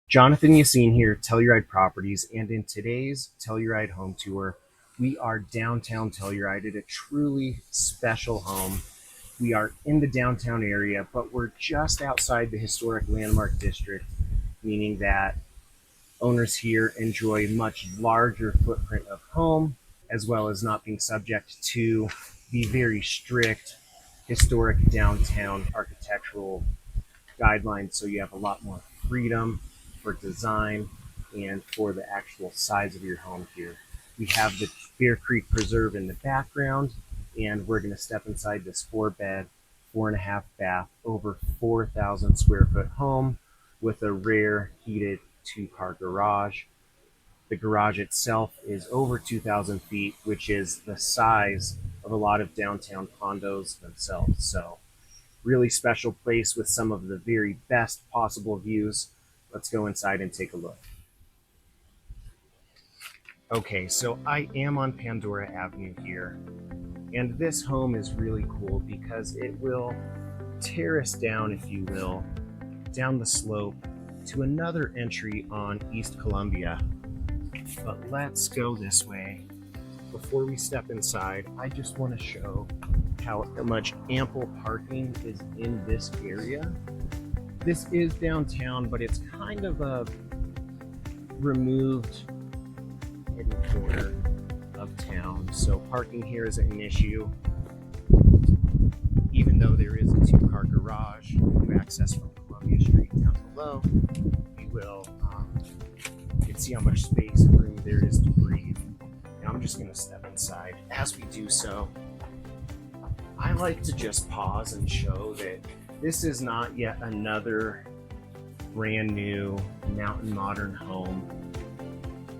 Jonathan Yassine here, Telluride Properties, and in today's Telluride home tour, we are downtown Telluride at a truly special home. We are in the downtown area, but we're just outside the historic landmark district, meaning that owners here enjoy much larger footprint of home, as well as not being subject to the very strict historic downtown architectural guidelines, so you have a lot more freedom for design and for the actual size of your home here. We have the Bear Creek Preserve in the background, and we're going to step inside this 4 bed, 4.5 bath, over 4,000 square foot home with a rare heated 2-car garage. The garage itself is over 2,000 feet, which is the size of a lot of downtown condos themselves. So really special place with some of the very best possible views. Let's go inside and take a look. Okay, so I am on Pandora Avenue here, and this home is really cool because it will terrace down, if you will, down the slope to another entry on East Columbia. But let's go this way. Before we step inside, I just want to show how much ample parking is in this area. This is downtown, but it's kind of a removed hidden corner of town. So parking here isn't an issue. Even though there is a 2-car garage, you access from Columbia Street down below, you can see how much space and room there is to breathe. Now I'm just going to step inside. As we do so, I like to just pause and show that this is not yet another brand new mountain modern home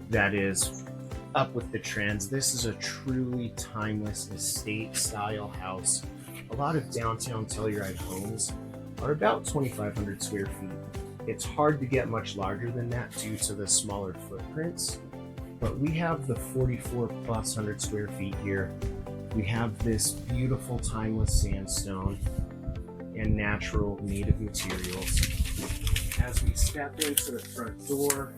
that is up with the trends. This is a truly timeless estate style house. A lot of downtown Telluride homes are about 2,500 square feet. It's hard to get much larger than that due to the smaller footprints, but we have the 44 plus 100 square feet here. We have this beautiful timeless sandstone and natural native materials. As we step into the front door,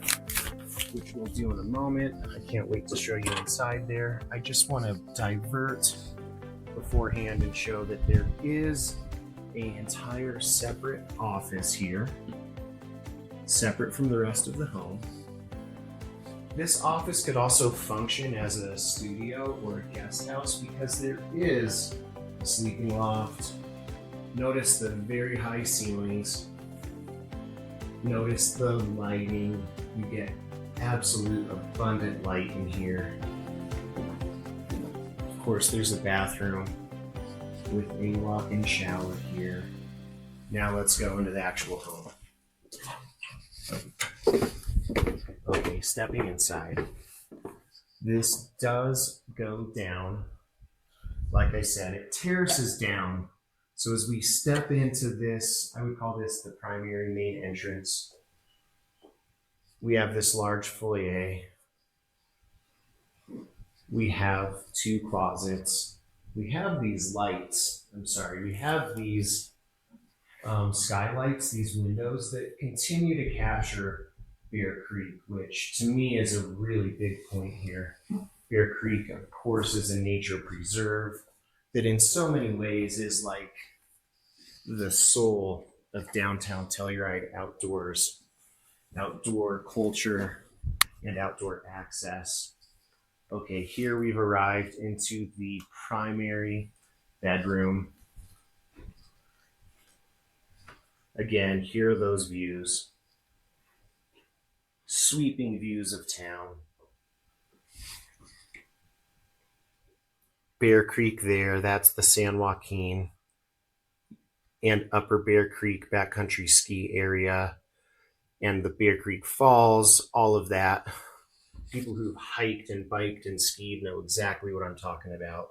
which we'll do in a moment, I can't wait to show you inside there. I just want to divert beforehand and show that there is an entire separate office here, separate from the rest of the home. This office could also function as a studio or a guest house because there is a sleeping loft. Notice the very high ceilings. Notice the lighting. You get absolute abundant light in here. Of course, there's a bathroom with a walk-in shower here. Now let's go into the actual home. Okay, stepping inside. This does go down. Like I said, it terraces down. So as we step into this, I would call this the primary main entrance. We have this large foyer. We have 2 closets. We have these lights. We have these skylights, these windows that continue to capture Bear Creek, which to me is a really big point here. Bear Creek, of course, is a nature preserve that in so many ways is like the soul of downtown Telluride outdoors, outdoor culture, and outdoor access. Okay, here we've arrived into the primary bedroom. Again, here are those views. Sweeping views of town. Bear Creek there, that's the San Joaquin and Upper Bear Creek backcountry ski area, and the Bear Creek Falls, all of that. People who've hiked and biked and skied know exactly what I'm talking about.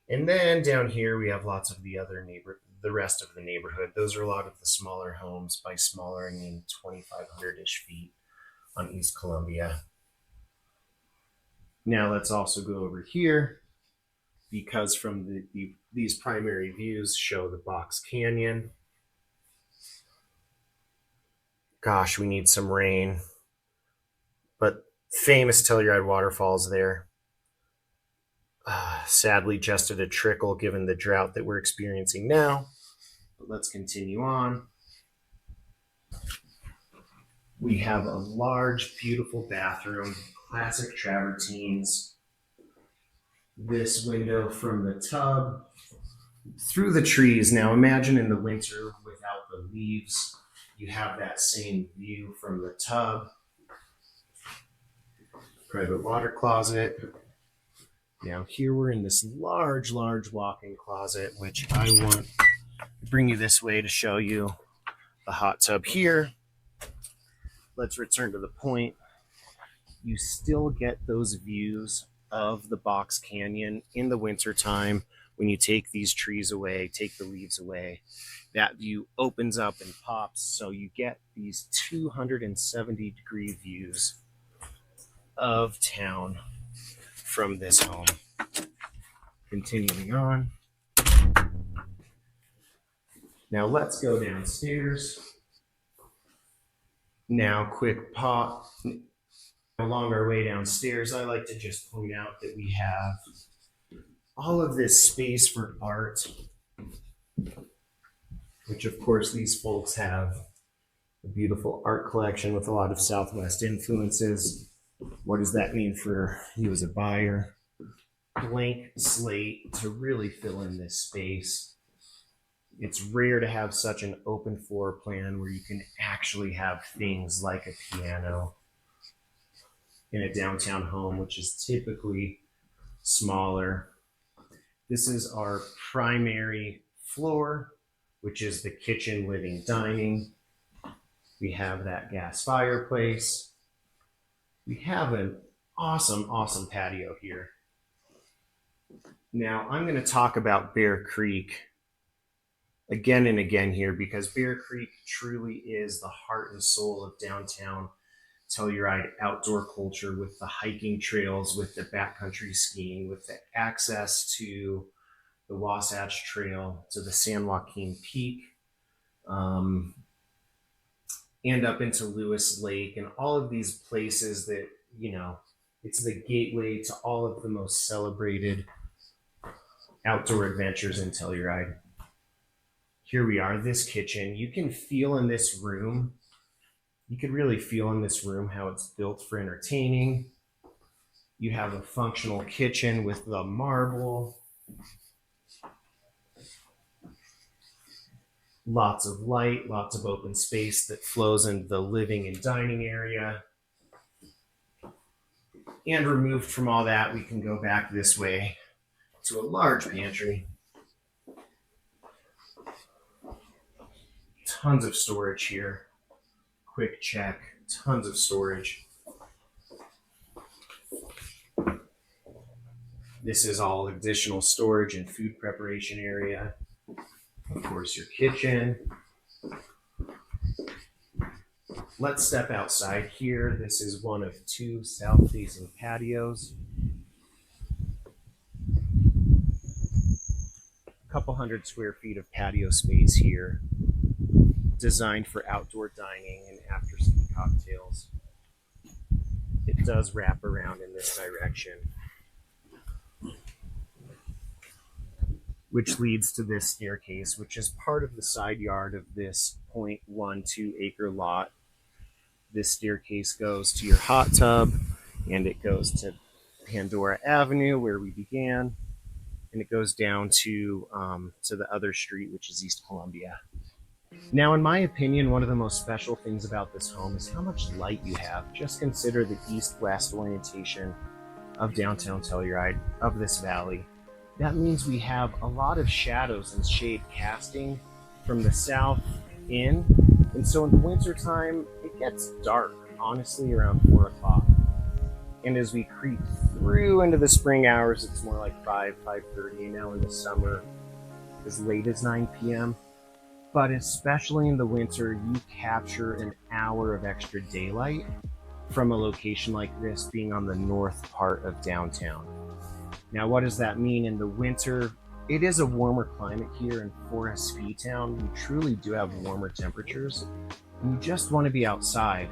And then down here we have lots of the rest of the neighborhood. Those are a lot of the smaller homes. By smaller, I mean 2,500-ish feet on East Columbia. Now let's also go over here, because from these primary views show the Box Canyon. Gosh, we need some rain. But famous Telluride waterfalls there. Sadly, just at a trickle given the drought that we're experiencing now. But let's continue on. We have a large, beautiful bathroom, classic travertines. This window from the tub through the trees. Now imagine in the winter without the leaves, you have that same view from the tub. Private water closet. Now here we're in this large walk-in closet, which I want to bring you this way to show you the hot tub here. Let's return to the point. You still get those views of the Box Canyon in the wintertime when you take these trees away, take the leaves away. That view opens up and pops, so you get these 270-degree views of town from this home. Continuing on. Now let's go downstairs. Now, quick pop. Along our way downstairs, I like to just point out that we have all of this space for art, which of course these folks have a beautiful art collection with a lot of Southwest influences. What does that mean for you as a buyer? Blank slate to really fill in this space. It's rare to have such an open floor plan where you can actually have things like a piano in a downtown home, which is typically smaller. This is our primary floor, which is the kitchen, living, dining. We have that gas fireplace. We have an awesome patio here. Now I'm going to talk about Bear Creek again and again here, because Bear Creek truly is the heart and soul of downtown Telluride outdoor culture, with the hiking trails, with the backcountry skiing, with the access to the Wasatch Trail, to the San Joaquin Peak, and up into Lewis Lake, and all of these places that, you know, it's the gateway to all of the most celebrated outdoor adventures in Telluride. Here we are, this kitchen. You can feel in this room, you could really feel in this room how it's built for entertaining. You have a functional kitchen with the marble, lots of light, lots of open space that flows into the living and dining area. And removed from all that, we can go back this way to a large pantry. Tons of storage here. Quick check, tons of storage. This is all additional storage and food preparation area. Of course, your kitchen. Let's step outside here. This is one of two south-facing patios. A couple hundred square feet of patio space here, designed for outdoor dining and after-ski cocktails. It does wrap around in this direction, which leads to this staircase, which is part of the side yard of this 0.12 acre lot. This staircase goes to your hot tub, and it goes to Pandora Avenue, where we began, and it goes down to the other street, which is East Columbia. Now, in my opinion, one of the most special things about this home is how much light you have. Just consider the east-west orientation of downtown Telluride, of this valley. That means we have a lot of shadows and shade casting from the south in. And so in the wintertime, it gets dark, honestly, around 4 o'clock. And as we creep through into the spring hours, it's more like 5:30. Now in the summer, as late as 9 p.m. But especially in the winter, you capture an hour of extra daylight from a location like this being on the north part of downtown. Now, what does that mean in the winter? It is a warmer climate here, and for a ski town, we truly do have warmer temperatures. and you just want to be outside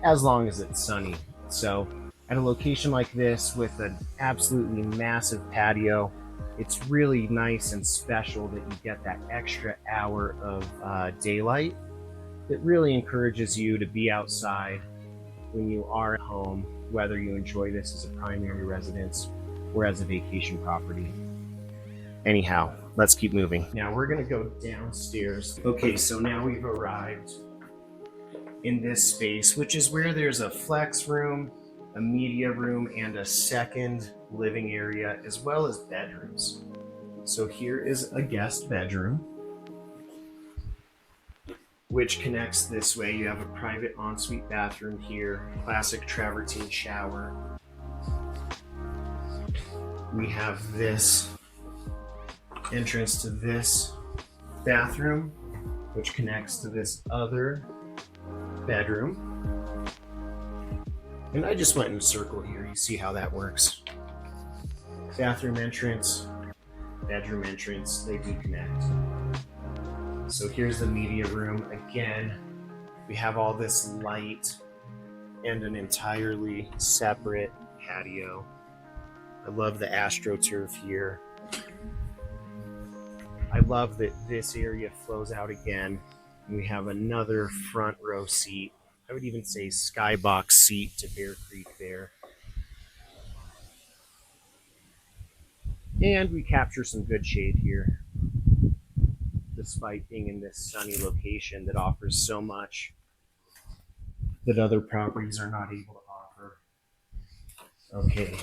as long as it's sunny. So at a location like this with an absolutely massive patio, it's really nice and special that you get that extra hour of daylight that really encourages you to be outside when you are at home, whether you enjoy this as a primary residence or as a vacation property. Anyhow, let's keep moving. Now we're gonna go downstairs. Okay, so now we've arrived in this space, which is where there's a flex room, a media room, and a second living area, as well as bedrooms. So here is a guest bedroom, which connects this way. You have a private ensuite bathroom here, classic travertine shower. We have this entrance to this bathroom, which connects to this other bedroom. And I just went in a circle here. You see how that works. Bathroom entrance, bedroom entrance, they do connect. So here's the media room. Again, we have all this light and an entirely separate patio. I love the AstroTurf here. I love that this area flows out again. We have another front row seat. I would even say skybox seat to Bear Creek there. And we capture some good shade here, despite being in this sunny location that offers so much that other properties are not able to offer. Okay.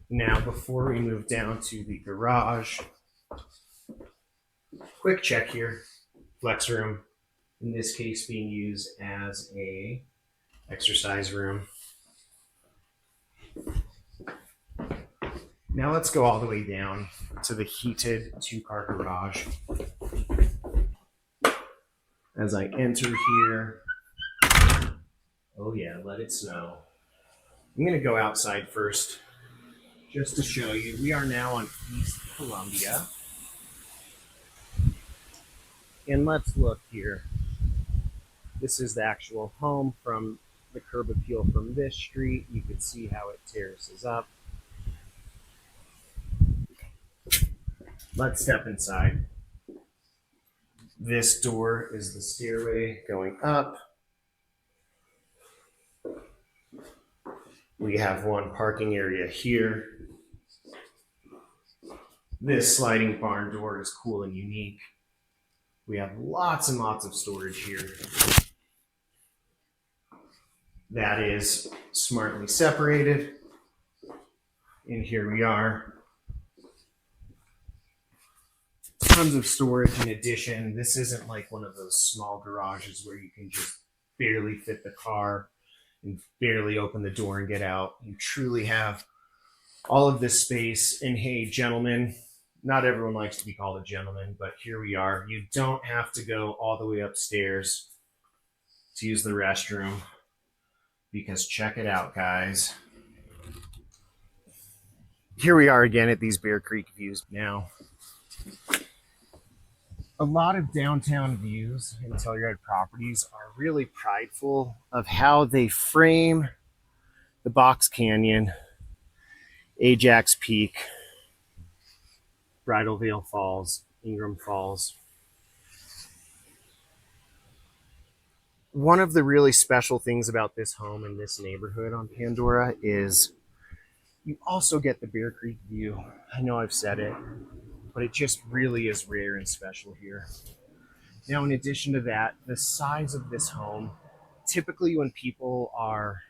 Now, before we move down to the garage, quick check here. Flex room, in this case being used as a exercise room. Now let's go all the way down to the heated 2-car garage. As I enter here, oh yeah, let it snow. I'm gonna go outside first, just to show you. We are now on East Columbia. And let's look here. This is the actual home from the curb appeal from this street. You can see how it terraces up. Let's step inside. This door is the stairway going up. We have one parking area here. This sliding barn door is cool and unique. We have lots and lots of storage here. That is smartly separated. And here we are. Tons of storage in addition. This isn't like one of those small garages where you can just barely fit the car and barely open the door and get out. You truly have all of this space. And hey, gentlemen, not everyone likes to be called a gentleman, but here we are. You don't have to go all the way upstairs to use the restroom, because check it out, guys. Here we are again at these Bear Creek views now. A lot of downtown views in Telluride properties are really prideful of how they frame the Box Canyon, Ajax Peak, Bridal Veil Falls, Ingram Falls. One of the really special things about this home and this neighborhood on Pandora is you also get the Bear Creek view. I know I've said it, but it just really is rare and special here. Now, in addition to that, the size of this home, typically when people are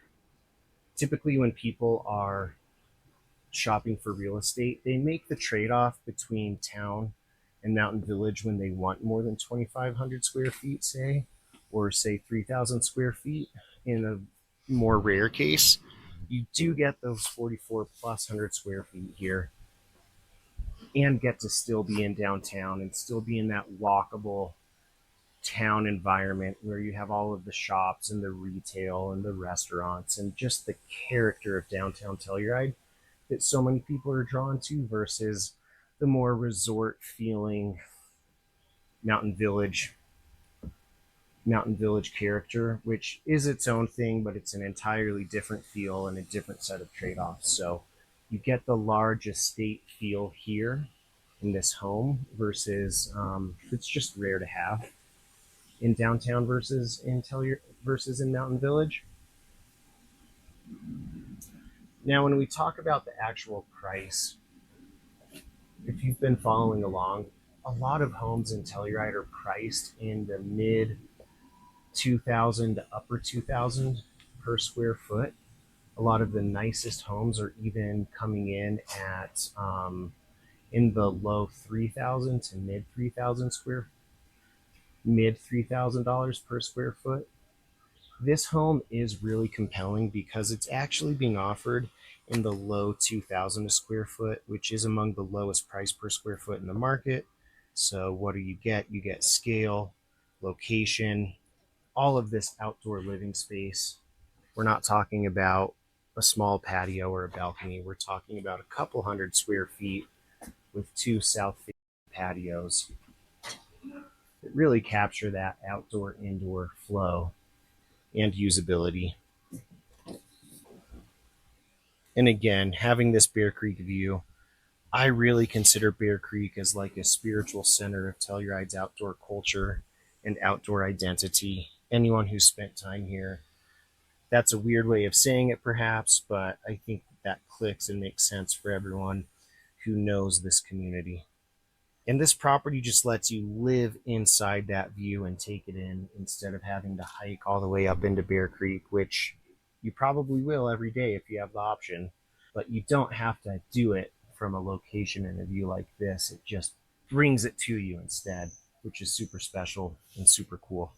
shopping for real estate, they make the trade-off between town and mountain village when they want more than 2,500 square feet, say, or say 3,000 square feet. In a more rare case, you do get those 44 plus 100 square feet here and get to still be in downtown and still be in that walkable town environment where you have all of the shops and the retail and the restaurants and just the character of downtown Telluride that so many people are drawn to, versus the more resort feeling mountain village Mountain Village character, which is its own thing, but it's an entirely different feel and a different set of trade-offs. So you get the large estate feel here in this home versus it's just rare to have in downtown versus in versus in Mountain Village. Now, when we talk about the actual price, if you've been following along, a lot of homes in Telluride are priced in the mid 2000 to upper 2000 per square foot. A lot of the nicest homes are even coming in the low 3000 to mid $3,000 per square foot. This home is really compelling because it's actually being offered in the low 2000 a square foot, which is among the lowest price per square foot in the market. So what do you get? You get scale, location, all of this outdoor living space. We're not talking about a small patio or a balcony. We're talking about a couple hundred square feet with two south facing patios that really capture that outdoor indoor flow and usability. And again, having this Bear Creek view, I really consider Bear Creek as like a spiritual center of Telluride's outdoor culture and outdoor identity. Anyone who's spent time here, that's a weird way of saying it perhaps, but I think that clicks and makes sense for everyone who knows this community. And this property just lets you live inside that view and take it in instead of having to hike all the way up into Bear Creek, which you probably will every day if you have the option. But you don't have to do it from a location and a view like this. It just brings it to you instead, which is super special and super cool.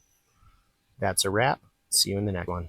That's a wrap. See you in the next one.